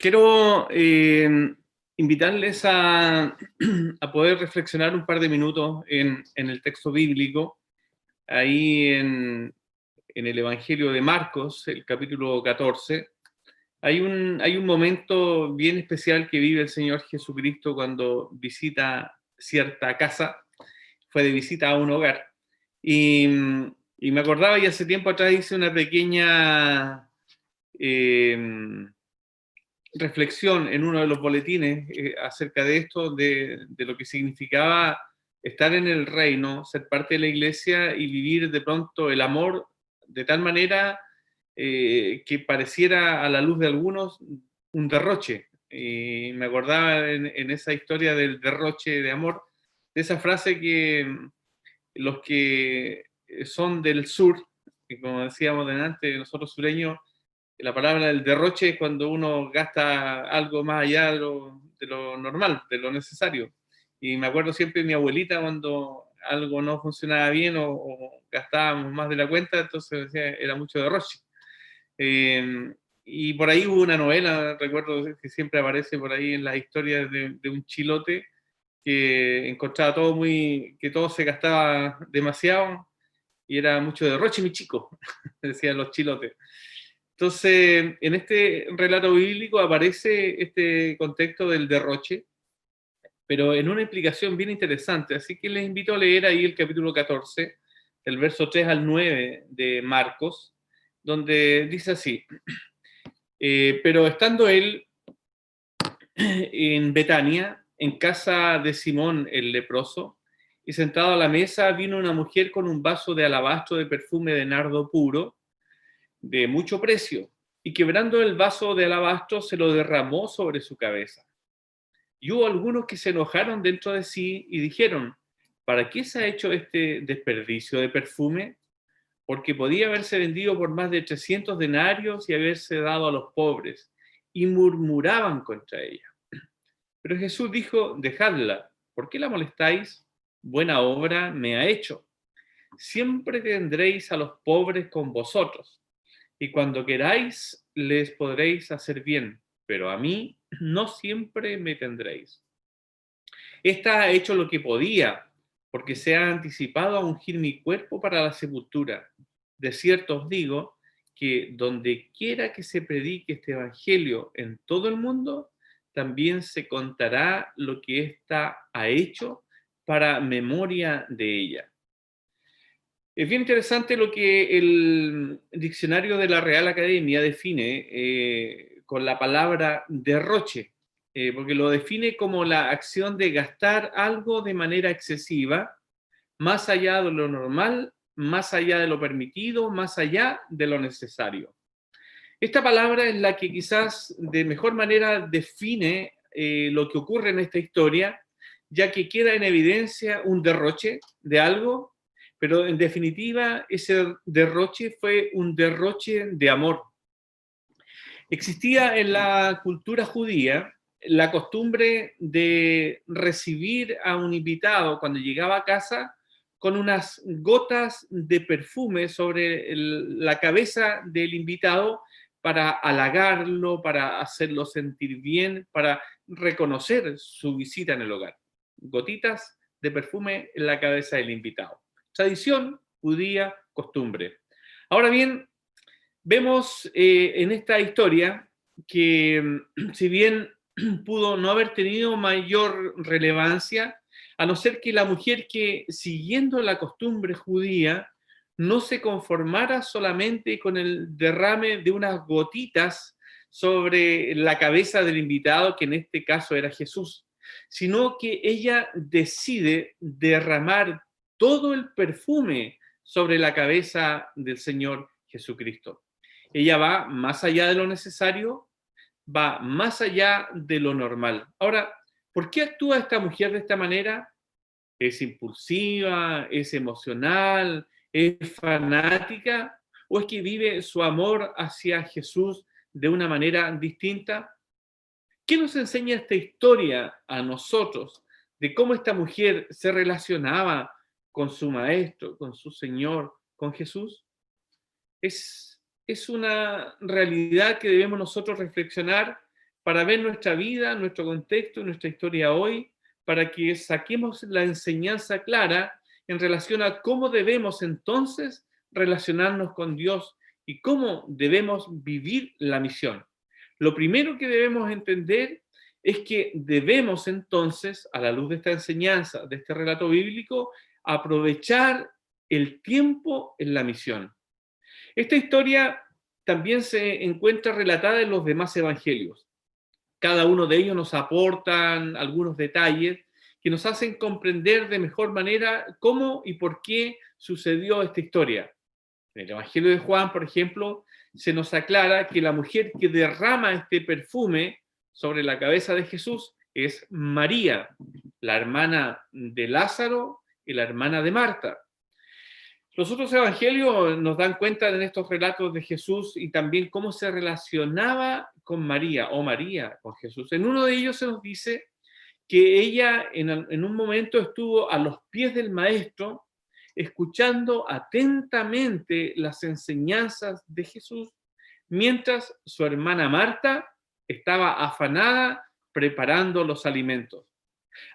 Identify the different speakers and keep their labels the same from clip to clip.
Speaker 1: Quiero invitarles a poder reflexionar un par de minutos en el texto bíblico, ahí en el Evangelio de Marcos, el capítulo 14. Hay un momento bien especial que vive el Señor Jesucristo cuando visita cierta casa, fue de visita a un hogar. Y, y me acordaba, y hace tiempo atrás hice una pequeña reflexión en uno de los boletines acerca de esto, de lo que significaba estar en el reino, ser parte de la iglesia y vivir de pronto el amor de tal manera que pareciera a la luz de algunos un derroche. Y me acordaba en esa historia del derroche de amor, de esa frase que los que son del sur, que como decíamos delante, nosotros sureños, la palabra del derroche es cuando uno gasta algo más allá de lo normal, de lo necesario. Y me acuerdo siempre de mi abuelita cuando algo no funcionaba bien o gastábamos más de la cuenta, entonces decía, era mucho derroche. Eh, y por ahí hubo una novela, recuerdo que siempre aparece por ahí en las historias de un chilote que encontraba todo que todo se gastaba demasiado y era mucho derroche, mi chico, decían los chilotes. Entonces, en este relato bíblico aparece este contexto del derroche, pero en una implicación bien interesante. Así que les invito a leer ahí el capítulo 14, del verso 3 al 9 de Marcos, donde dice así, pero estando él en Betania, en casa de Simón el leproso, y sentado a la mesa vino una mujer con un vaso de alabastro de perfume de nardo puro, de mucho precio, y quebrando el vaso de alabastro se lo derramó sobre su cabeza. Y hubo algunos que se enojaron dentro de sí y dijeron, ¿para qué se ha hecho este desperdicio de perfume? Porque podía haberse vendido por más de 300 denarios y haberse dado a los pobres. Y murmuraban contra ella. Pero Jesús dijo, dejadla, ¿por qué la molestáis? Buena obra me ha hecho. Siempre tendréis a los pobres con vosotros, y cuando queráis les podréis hacer bien, pero a mí no siempre me tendréis. Esta ha hecho lo que podía, porque se ha anticipado a ungir mi cuerpo para la sepultura. De cierto os digo que donde quiera que se predique este evangelio en todo el mundo, también se contará lo que ésta ha hecho para memoria de ella. Es bien interesante lo que el diccionario de la Real Academia define con la palabra derroche, porque lo define como la acción de gastar algo de manera excesiva, más allá de lo normal, más allá de lo permitido, más allá de lo necesario. Esta palabra es la que quizás de mejor manera define lo que ocurre en esta historia, ya que queda en evidencia un derroche de algo, pero en definitiva ese derroche fue un derroche de amor. Existía en la cultura judía la costumbre de recibir a un invitado cuando llegaba a casa con unas gotas de perfume sobre la cabeza del invitado para halagarlo, para hacerlo sentir bien, para reconocer su visita en el hogar. Gotitas de perfume en la cabeza del invitado. Tradición judía, costumbre. Ahora bien, vemos en esta historia que si bien pudo no haber tenido mayor relevancia, a no ser que la mujer que, siguiendo la costumbre judía, no se conformara solamente con el derrame de unas gotitas sobre la cabeza del invitado, que en este caso era Jesús, sino que ella decide derramar todo el perfume sobre la cabeza del Señor Jesucristo. Ella va más allá de lo necesario, va más allá de lo normal. Ahora, ¿por qué actúa esta mujer de esta manera? ¿Es impulsiva? ¿Es emocional? ¿Es fanática? ¿O es que vive su amor hacia Jesús de una manera distinta? ¿Qué nos enseña esta historia a nosotros de cómo esta mujer se relacionaba con su maestro, con su Señor, con Jesús? Es una realidad que debemos nosotros reflexionar para ver nuestra vida, nuestro contexto, nuestra historia hoy, para que saquemos la enseñanza clara en relación a cómo debemos entonces relacionarnos con Dios y cómo debemos vivir la misión. Lo primero que debemos entender es que debemos entonces, a la luz de esta enseñanza, de este relato bíblico, aprovechar el tiempo en la misión. Esta historia también se encuentra relatada en los demás evangelios. Cada uno de ellos nos aportan algunos detalles que nos hacen comprender de mejor manera cómo y por qué sucedió esta historia. En el Evangelio de Juan, por ejemplo, se nos aclara que la mujer que derrama este perfume sobre la cabeza de Jesús es María, la hermana de Lázaro y la hermana de Marta. Los otros evangelios nos dan cuenta en estos relatos de Jesús y también cómo se relacionaba con María, o María con Jesús. En uno de ellos se nos dice que ella en un momento estuvo a los pies del maestro, escuchando atentamente las enseñanzas de Jesús, mientras su hermana Marta estaba afanada preparando los alimentos.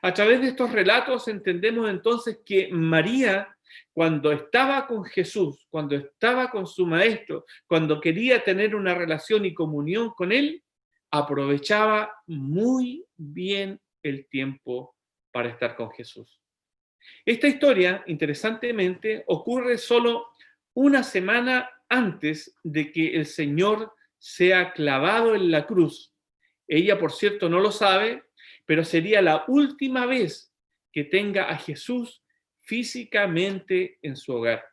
Speaker 1: A través de estos relatos entendemos entonces que María, cuando estaba con Jesús, cuando estaba con su maestro, cuando quería tener una relación y comunión con él, aprovechaba muy bien el tiempo para estar con Jesús. Esta historia, interesantemente, ocurre solo una semana antes de que el Señor sea clavado en la cruz. Ella, por cierto, no lo sabe, pero sería la última vez que tenga a Jesús físicamente en su hogar.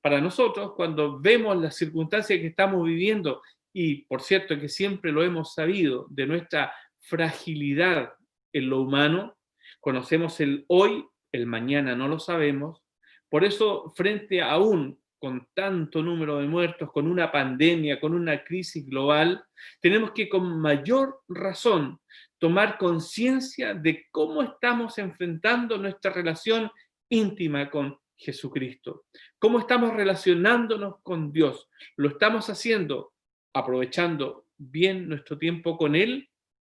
Speaker 1: Para nosotros, cuando vemos las circunstancias que estamos viviendo, y por cierto que siempre lo hemos sabido, de nuestra fragilidad en lo humano, conocemos el hoy, el mañana no lo sabemos, por eso frente aún con tanto número de muertos, con una pandemia, con una crisis global, tenemos que con mayor razón tomar conciencia de cómo estamos enfrentando nuestra relación íntima con Jesucristo. ¿Cómo estamos relacionándonos con Dios? ¿Lo estamos haciendo aprovechando bien nuestro tiempo con Él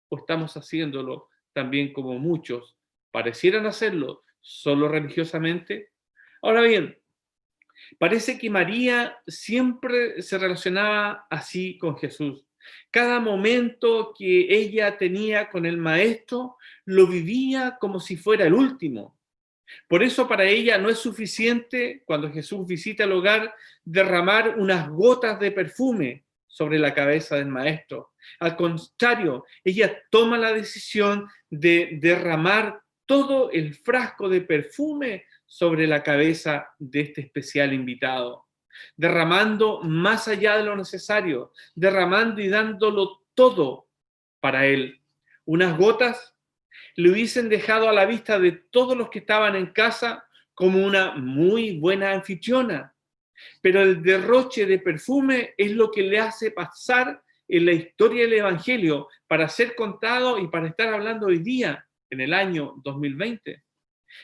Speaker 1: o estamos haciéndolo también como muchos parecieran hacerlo solo religiosamente? Ahora bien, parece que María siempre se relacionaba así con Jesús. Cada momento que ella tenía con el Maestro lo vivía como si fuera el último. Por eso para ella no es suficiente, cuando Jesús visita el hogar, derramar unas gotas de perfume sobre la cabeza del Maestro. Al contrario, ella toma la decisión de derramar todo el frasco de perfume sobre la cabeza de este especial invitado, derramando más allá de lo necesario, derramando y dándolo todo para él. Unas gotas le hubiesen dejado a la vista de todos los que estaban en casa como una muy buena anfitriona, pero el derroche de perfume es lo que le hace pasar en la historia del Evangelio para ser contado y para estar hablando hoy día, en el año 2020.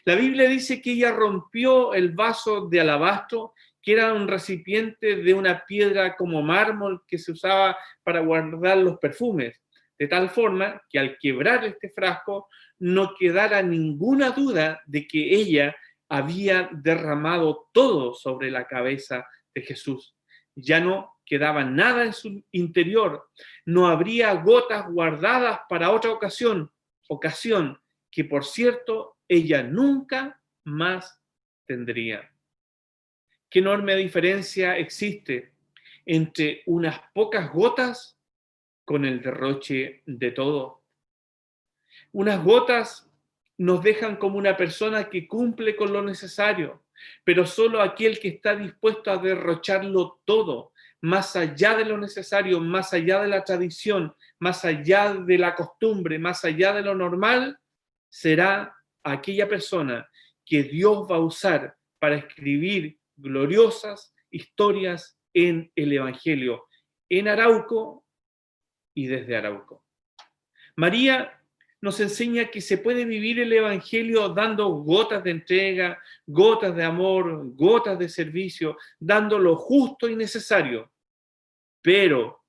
Speaker 1: La Biblia dice que ella rompió el vaso de alabastro, que era un recipiente de una piedra como mármol que se usaba para guardar los perfumes, de tal forma que al quebrar este frasco no quedara ninguna duda de que ella había derramado todo sobre la cabeza de Jesús. Ya no quedaba nada en su interior, no habría gotas guardadas para otra ocasión que, por cierto, ella nunca más tendría. ¿Qué enorme diferencia existe entre unas pocas gotas con el derroche de todo? Unas gotas nos dejan como una persona que cumple con lo necesario, pero solo aquel que está dispuesto a derrocharlo todo, más allá de lo necesario, más allá de la tradición, más allá de la costumbre, más allá de lo normal, será aquella persona que Dios va a usar para escribir gloriosas historias en el Evangelio, en Arauco y desde Arauco. María nos enseña que se puede vivir el Evangelio dando gotas de entrega, gotas de amor, gotas de servicio, dando lo justo y necesario. Pero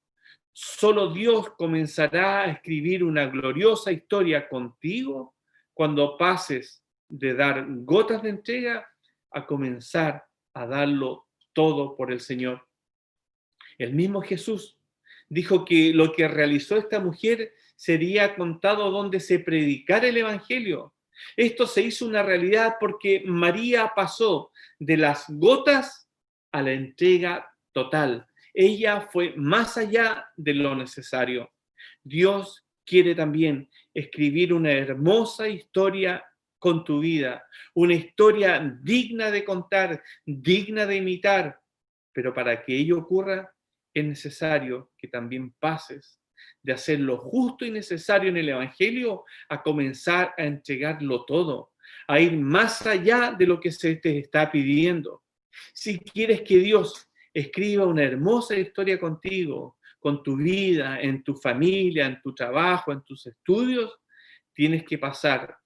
Speaker 1: Solo Dios comenzará a escribir una gloriosa historia contigo cuando pases de dar gotas de entrega a comenzar a darlo todo por el Señor. El mismo Jesús dijo que lo que realizó esta mujer sería contado donde se predicara el Evangelio. Esto se hizo una realidad porque María pasó de las gotas a la entrega total. Ella fue más allá de lo necesario. Dios quiere también escribir una hermosa historia con tu vida, una historia digna de contar, digna de imitar, pero para que ello ocurra es necesario que también pases de hacer lo justo y necesario en el Evangelio a comenzar a entregarlo todo, a ir más allá de lo que se te está pidiendo. Si quieres que Dios escriba una hermosa historia contigo, con tu vida, en tu familia, en tu trabajo, en tus estudios, tienes que pasar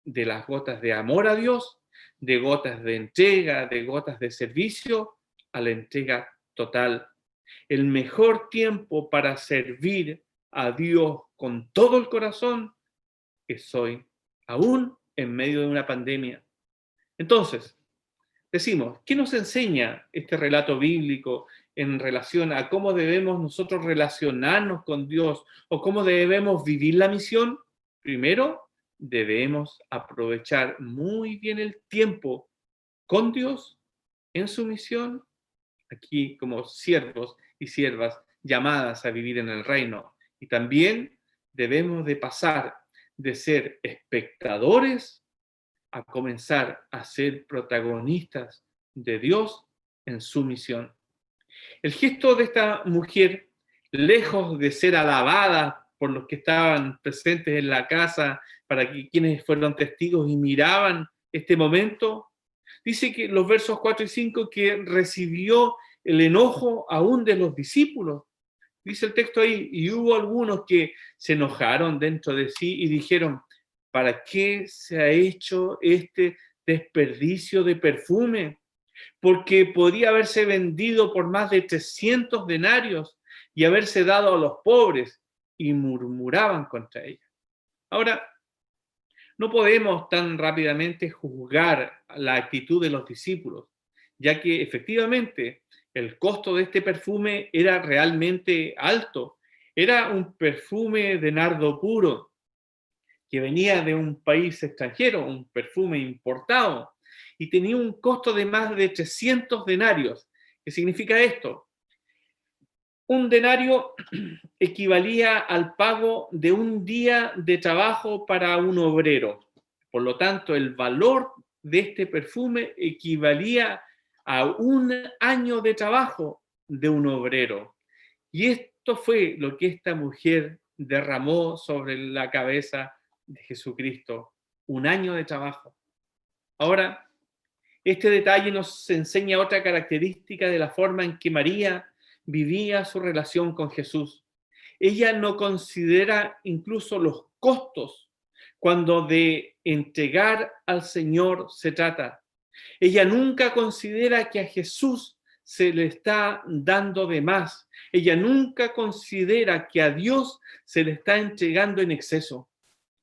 Speaker 1: de las gotas de amor a Dios, de gotas de entrega, de gotas de servicio, a la entrega total. El mejor tiempo para servir a Dios con todo el corazón es hoy, aún en medio de una pandemia. Entonces, decimos, ¿qué nos enseña este relato bíblico en relación a cómo debemos nosotros relacionarnos con Dios o cómo debemos vivir la misión? Primero, debemos aprovechar muy bien el tiempo con Dios en su misión, aquí como siervos y siervas llamadas a vivir en el reino. Y también debemos de pasar de ser espectadores a comenzar a ser protagonistas de Dios en su misión. El gesto de esta mujer, lejos de ser alabada por los que estaban presentes en la casa, para que quienes fueron testigos y miraban este momento, dice que los versos 4 y 5 que recibió el enojo aún de los discípulos. Dice el texto ahí, y hubo algunos que se enojaron dentro de sí y dijeron, ¿para qué se ha hecho este desperdicio de perfume? Porque podía haberse vendido por más de 300 denarios y haberse dado a los pobres, y murmuraban contra ella. Ahora, no podemos tan rápidamente juzgar la actitud de los discípulos, ya que efectivamente el costo de este perfume era realmente alto. Era un perfume de nardo puro que venía de un país extranjero, un perfume importado, y tenía un costo de más de 300 denarios. ¿Qué significa esto? Un denario equivalía al pago de un día de trabajo para un obrero. Por lo tanto, el valor de este perfume equivalía a un año de trabajo de un obrero. Y esto fue lo que esta mujer derramó sobre la cabeza de Jesucristo, un año de trabajo. Ahora, este detalle nos enseña otra característica de la forma en que María vivía su relación con Jesús. Ella no considera incluso los costos cuando de entregar al Señor se trata. Ella nunca considera que a Jesús se le está dando de más. Ella nunca considera que a Dios se le está entregando en exceso.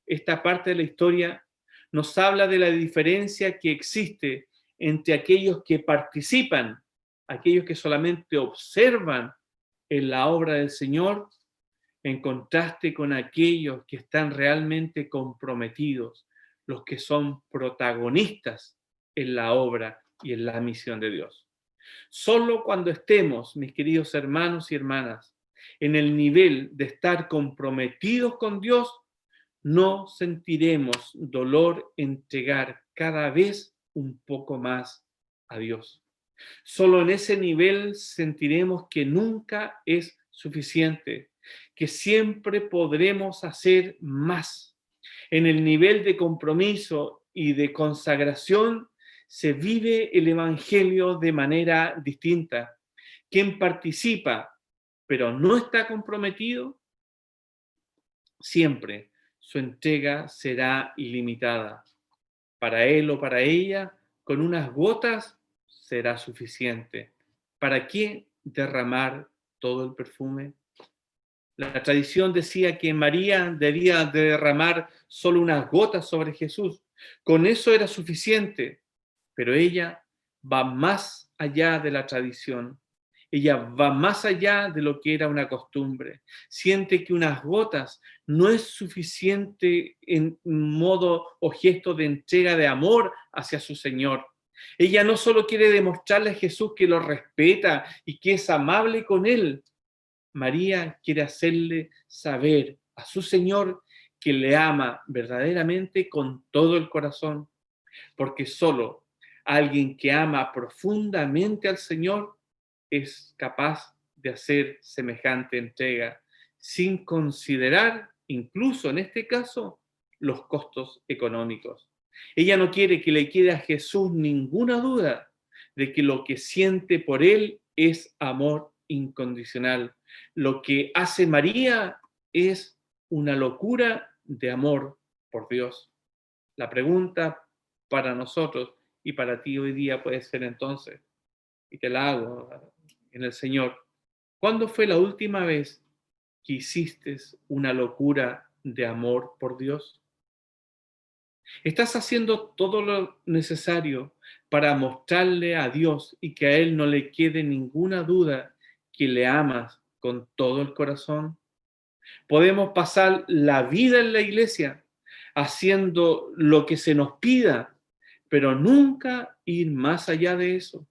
Speaker 1: Esta parte de la historia nos habla de la diferencia que existe entre aquellos que participan, aquellos que solamente observan en la obra del Señor, en contraste con aquellos que están realmente comprometidos, los que son protagonistas en la obra y en la misión de Dios. Solo cuando estemos, mis queridos hermanos y hermanas, en el nivel de estar comprometidos con Dios, no sentiremos dolor entregar cada vez un poco más a Dios. Solo en ese nivel sentiremos que nunca es suficiente, que siempre podremos hacer más. En el nivel de compromiso y de consagración se vive el Evangelio de manera distinta. Quien participa pero no está comprometido, siempre su entrega será ilimitada. Para él o para ella, con unas gotas será suficiente. ¿Para qué derramar todo el perfume? La tradición decía que María debía derramar solo unas gotas sobre Jesús. Con eso era suficiente, pero ella va más allá de la tradición. Ella va más allá de lo que era una costumbre. Siente que unas gotas no es suficiente en modo o gesto de entrega de amor hacia su Señor. Ella no solo quiere demostrarle a Jesús que lo respeta y que es amable con él. María quiere hacerle saber a su Señor que le ama verdaderamente con todo el corazón, porque solo alguien que ama profundamente al Señor es capaz de hacer semejante entrega, sin considerar, incluso en este caso, los costos económicos. Ella no quiere que le quede a Jesús ninguna duda de que lo que siente por él es amor incondicional. Lo que hace María es una locura de amor por Dios. La pregunta para nosotros y para ti hoy día puede ser entonces, y te la hago en el Señor, ¿cuándo fue la última vez que hiciste una locura de amor por Dios? ¿Estás haciendo todo lo necesario para mostrarle a Dios y que a Él no le quede ninguna duda que le amas con todo el corazón? Podemos pasar la vida en la iglesia haciendo lo que se nos pida, pero nunca ir más allá de eso.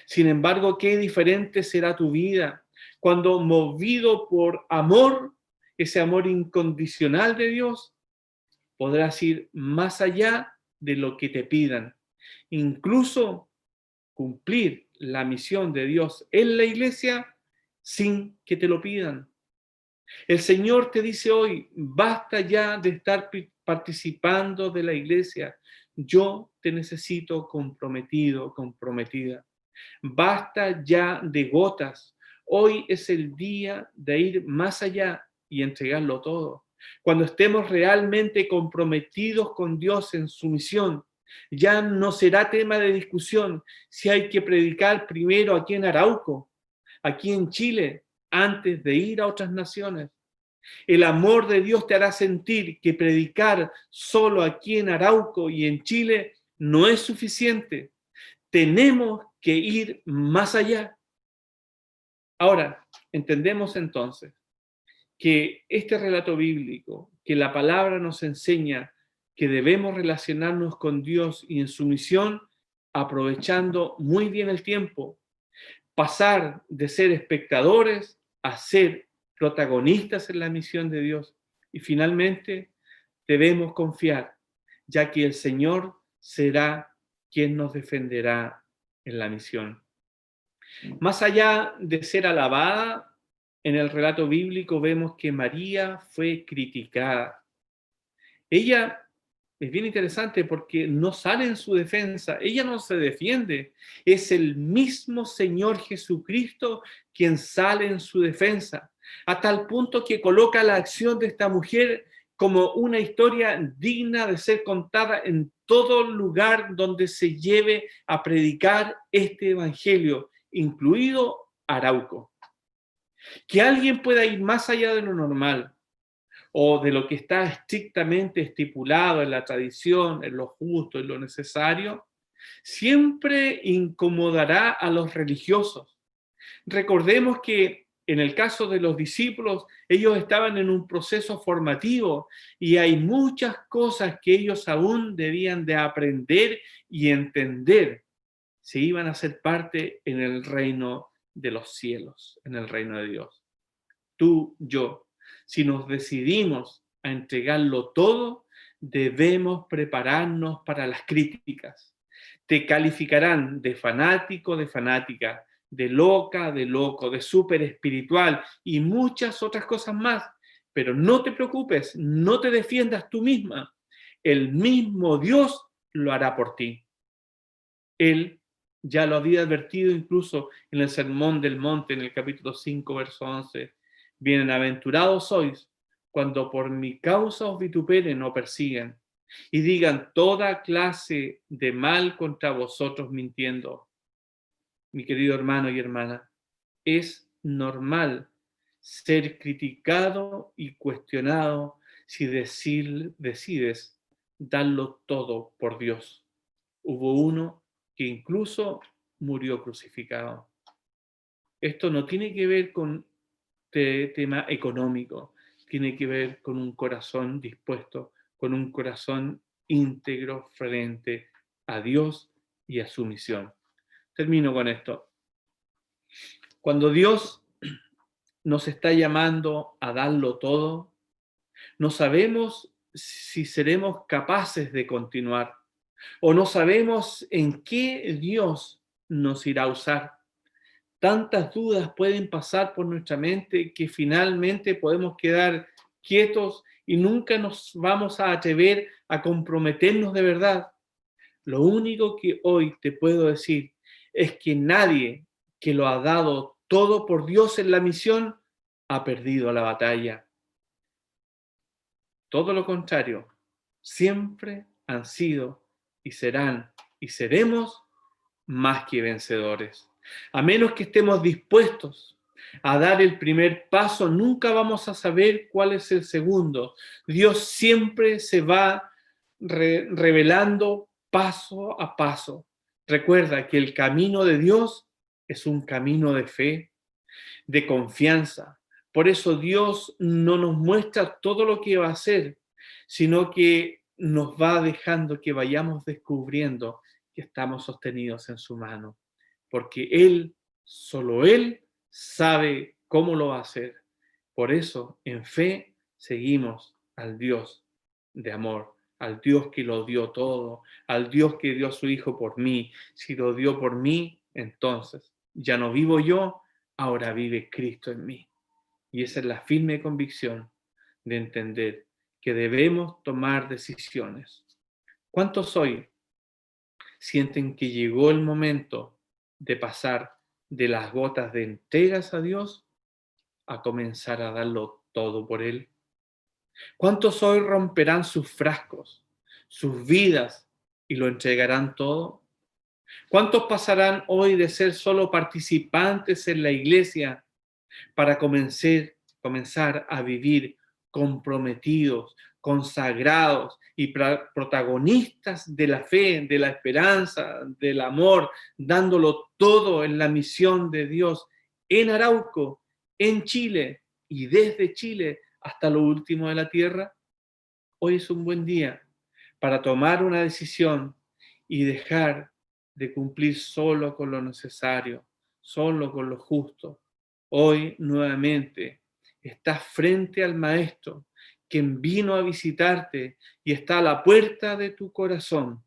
Speaker 1: Sin embargo, qué diferente será tu vida cuando, movido por amor, ese amor incondicional de Dios, podrás ir más allá de lo que te pidan. Incluso cumplir la misión de Dios en la iglesia sin que te lo pidan. El Señor te dice hoy, basta ya de estar participando de la iglesia. Yo te necesito comprometido, comprometida. Basta ya de gotas. Hoy es el día de ir más allá y entregarlo todo. Cuando estemos realmente comprometidos con Dios en su misión, ya no será tema de discusión si hay que predicar primero aquí en Arauco, aquí en Chile, antes de ir a otras naciones. El amor de Dios te hará sentir que predicar solo aquí en Arauco y en Chile no es suficiente. Tenemos que ir más allá. Ahora, entendemos entonces que este relato bíblico, que la palabra nos enseña que debemos relacionarnos con Dios y en su misión, aprovechando muy bien el tiempo, pasar de ser espectadores a ser protagonistas en la misión de Dios. Y finalmente, debemos confiar, ya que el Señor será quien nos defenderá en la misión. Más allá de ser alabada, en el relato bíblico vemos que María fue criticada. Ella es bien interesante porque no sale en su defensa, ella no se defiende, es el mismo Señor Jesucristo quien sale en su defensa, a tal punto que coloca la acción de esta mujer como una historia digna de ser contada en todo lugar donde se lleve a predicar este evangelio, incluido Arauco. Que alguien pueda ir más allá de lo normal, o de lo que está estrictamente estipulado en la tradición, en lo justo, en lo necesario, siempre incomodará a los religiosos. Recordemos que en el caso de los discípulos, ellos estaban en un proceso formativo y hay muchas cosas que ellos aún debían de aprender y entender si iban a ser parte en el reino de los cielos, en el reino de Dios. Tú, yo, si nos decidimos a entregarlo todo, debemos prepararnos para las críticas. Te calificarán de fanático, de fanática, de loca, de loco, de súper espiritual y muchas otras cosas más. Pero no te preocupes, no te defiendas tú misma. El mismo Dios lo hará por ti. Él ya lo había advertido incluso en el Sermón del Monte, en el capítulo 5, verso 11. Bienaventurados sois cuando por mi causa os vituperen o persigan y digan toda clase de mal contra vosotros mintiendo. Mi querido hermano y hermana, es normal ser criticado y cuestionado si decides darlo todo por Dios. Hubo uno que incluso murió crucificado. Esto no tiene que ver con tema económico, tiene que ver con un corazón dispuesto, con un corazón íntegro frente a Dios y a su misión. Termino con esto. Cuando Dios nos está llamando a darlo todo, no sabemos si seremos capaces de continuar o no sabemos en qué Dios nos irá a usar. Tantas dudas pueden pasar por nuestra mente que finalmente podemos quedar quietos y nunca nos vamos a atrever a comprometernos de verdad. Lo único que hoy te puedo decir es que nadie que lo ha dado todo por Dios en la misión ha perdido la batalla. Todo lo contrario, siempre han sido y serán y seremos más que vencedores. A menos que estemos dispuestos a dar el primer paso, nunca vamos a saber cuál es el segundo. Dios siempre se va revelando paso a paso. Recuerda que el camino de Dios es un camino de fe, de confianza. Por eso Dios no nos muestra todo lo que va a hacer, sino que nos va dejando que vayamos descubriendo que estamos sostenidos en su mano, porque Él, solo Él, sabe cómo lo va a hacer. Por eso, en fe, seguimos al Dios de amor, al Dios que lo dio todo, al Dios que dio a su Hijo por mí. Si lo dio por mí, entonces ya no vivo yo, ahora vive Cristo en mí. Y esa es la firme convicción de entender que debemos tomar decisiones. ¿Cuántos hoy sienten que llegó el momento de pasar de las gotas de entregas a Dios a comenzar a darlo todo por Él? ¿Cuántos hoy romperán sus frascos, sus vidas y lo entregarán todo? ¿Cuántos pasarán hoy de ser solo participantes en la iglesia para comenzar a vivir comprometidos, consagrados y protagonistas de la fe, de la esperanza, del amor, dándolo todo en la misión de Dios en Arauco, en Chile y desde Chile hasta lo último de la tierra? Hoy es un buen día para tomar una decisión y dejar de cumplir solo con lo necesario, solo con lo justo. Hoy nuevamente estás frente al Maestro, quien vino a visitarte y está a la puerta de tu corazón.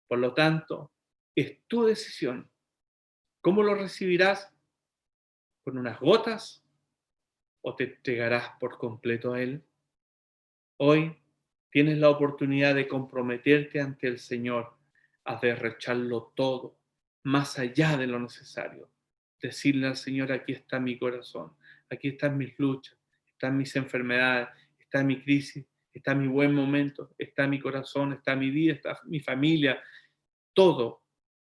Speaker 1: Por lo tanto, es tu decisión. ¿Cómo lo recibirás? ¿Con unas gotas o te entregarás por completo a Él? Hoy tienes la oportunidad de comprometerte ante el Señor a derrocharlo todo, más allá de lo necesario. Decirle al Señor, aquí está mi corazón, aquí están mis luchas, están mis enfermedades, está mi crisis, está mi buen momento, está mi corazón, está mi vida, está mi familia. Todo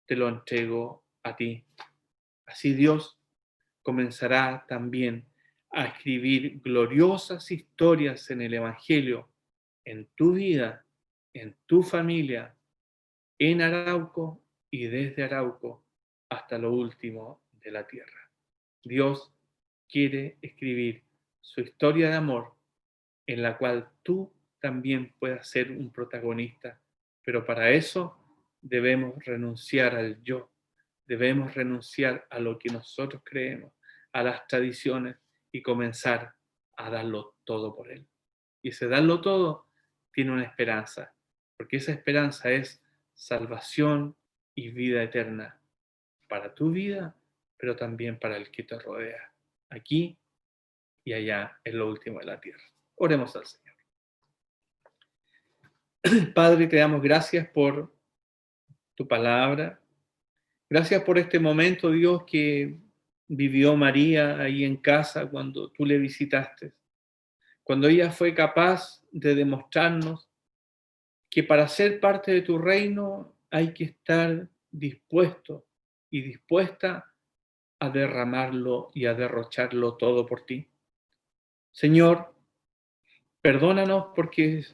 Speaker 1: te lo entrego a ti. Así Dios comenzará también a escribir gloriosas historias en el Evangelio, en tu vida, en tu familia, en Arauco y desde Arauco hasta lo último de la tierra. Dios quiere escribir su historia de amor en la cual tú también puedas ser un protagonista, pero para eso debemos renunciar al yo, debemos renunciar a lo que nosotros creemos, a las tradiciones y comenzar a darlo todo por Él. Y ese darlo todo tiene una esperanza, porque esa esperanza es salvación y vida eterna para tu vida, pero también para el que te rodea, aquí y allá en lo último de la tierra. Oremos al Señor. Padre, te damos gracias por tu palabra. Gracias por este momento, Dios, que vivió María ahí en casa cuando tú le visitaste. Cuando ella fue capaz de demostrarnos que para ser parte de tu reino hay que estar dispuesto y dispuesta a derramarlo y a derrocharlo todo por ti. Señor, perdónanos porque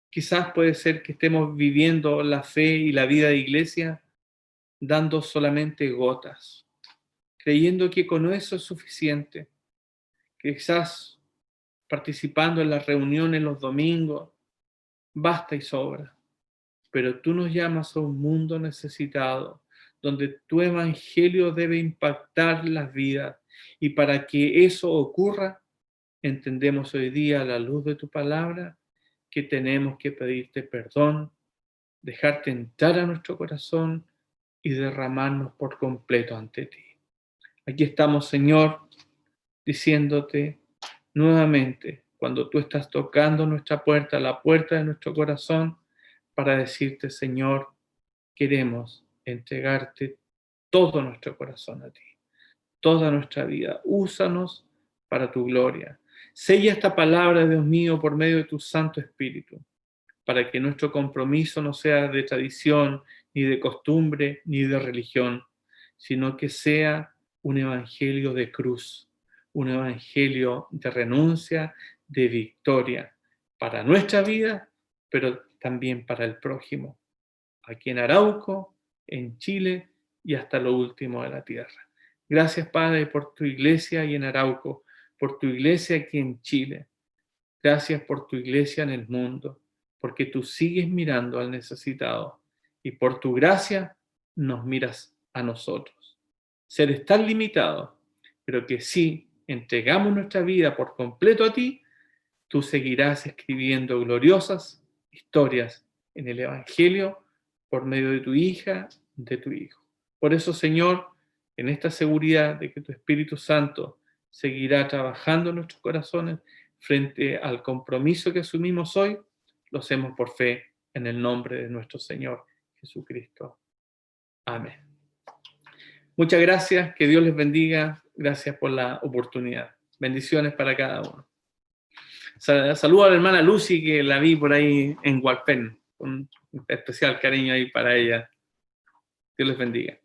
Speaker 1: quizás puede ser que estemos viviendo la fe y la vida de iglesia dando solamente gotas, creyendo que con eso es suficiente, quizás participando en las reuniones los domingos, basta y sobra. Pero tú nos llamas a un mundo necesitado, donde tu evangelio debe impactar las vidas. Y para que eso ocurra, entendemos hoy día a la luz de tu palabra que tenemos que pedirte perdón, dejarte entrar a nuestro corazón y derramarnos por completo ante ti. Aquí estamos, Señor, diciéndote nuevamente, cuando tú estás tocando nuestra puerta, la puerta de nuestro corazón, para decirte, Señor, queremos entregarte todo nuestro corazón a ti, toda nuestra vida. Úsanos para tu gloria. Sella esta palabra, Dios mío, por medio de tu Santo Espíritu, para que nuestro compromiso no sea de tradición, ni de costumbre, ni de religión, sino que sea un evangelio de cruz, un evangelio de renuncia, de victoria, para nuestra vida, pero también para el prójimo, aquí en Arauco, en Chile y hasta lo último de la tierra. Gracias, Padre, por tu iglesia y en Arauco, por tu iglesia aquí en Chile. Gracias por tu iglesia en el mundo, porque tú sigues mirando al necesitado y por tu gracia nos miras a nosotros. Seres tan limitados, pero que si entregamos nuestra vida por completo a ti, tú seguirás escribiendo gloriosas historias en el Evangelio por medio de tu hija, de tu hijo. Por eso, Señor, en esta seguridad de que tu Espíritu Santo seguirá trabajando en nuestros corazones frente al compromiso que asumimos hoy, lo hacemos por fe en el nombre de nuestro Señor Jesucristo. Amén. Muchas gracias, que Dios les bendiga. Gracias por la oportunidad. Bendiciones para cada uno. Saludo a la hermana Lucy, que la vi por ahí en Hualpén. Un especial cariño ahí para ella. Dios les bendiga.